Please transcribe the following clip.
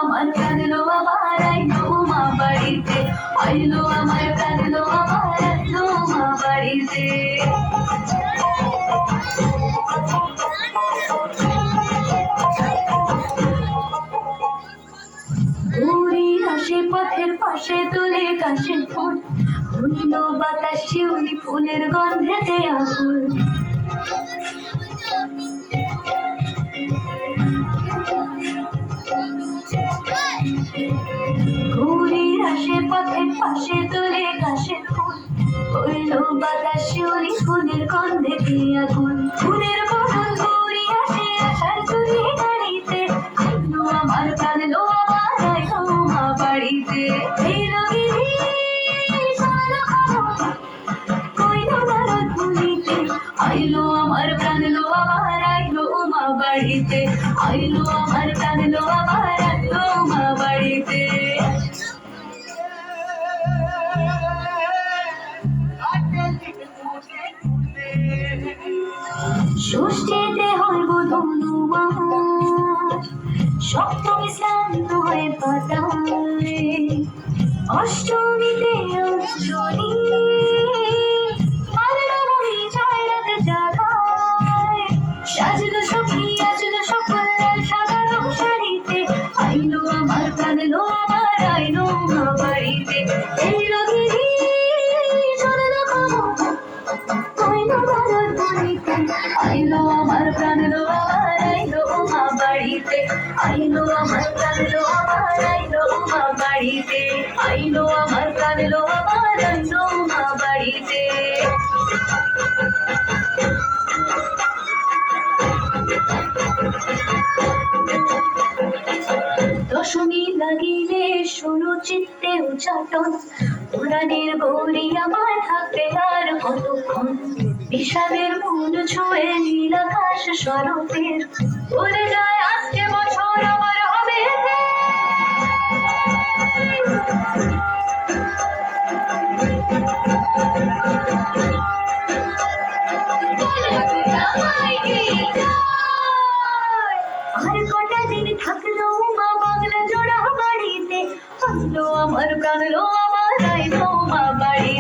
আমার কানলো আবার আইলো মা বাড়িতে আইলো আমার কানলো আবার আইলো মা বাড়িতে উড়ি আসে পথের পাশে তুলে কাশের ফুল হইল বাতাস শিউলি ফুলের গন্ধেতে আকুল ঘুরির আসে পথের পাশে তুলে কাশের ফুল হইল বাতাস শিউলি ফুলের গন্ধেতে আকুল ফুলের বদল ঘুরি আসে আশার চুরি গাড়িতে আইলো আমার কানলো আবার আইলো মা বাড়িতে আইলো আমার কানলো আবার আইলো মা বাড়িতে আইলো আমার কানলো আবার আইলো মা বাড়িতে ষষ্ঠীতে হইব ধনুমাস সপ্তমী স্নান হয়ে পাতায় অষ্টমীতে অঞ্জলি সাজলো সখী আজলো সকল সাজানো শাড়িতে আইলো আমার কানলো আবার আইলো মা বাড়িতে এলো গিরি চললো কইলো ভালোর বাড়িতে আইলো আমার কানলো আবার আইলো মা বাড়িতে আইলো আমার কানলো আবার আইলো মা বাড়িতে আইলো আমার কানলো আবার আইলো মা বাড়িতে দশমী লাগিলে শুরু চিত্তে উচ্চাটন পুরাণের গৌরী আমার থাকবে আর কতক্ষণ বিষাদের মূল ছুঁয়ে নীল আকাশ শরতের বলে যায় আজকে বছর আমার হবে আর কটা দিন থাকলো মা বাংলা জোড়া বাড়িতে আইলো আমার কানলো আমার আইলো মা বাড়ি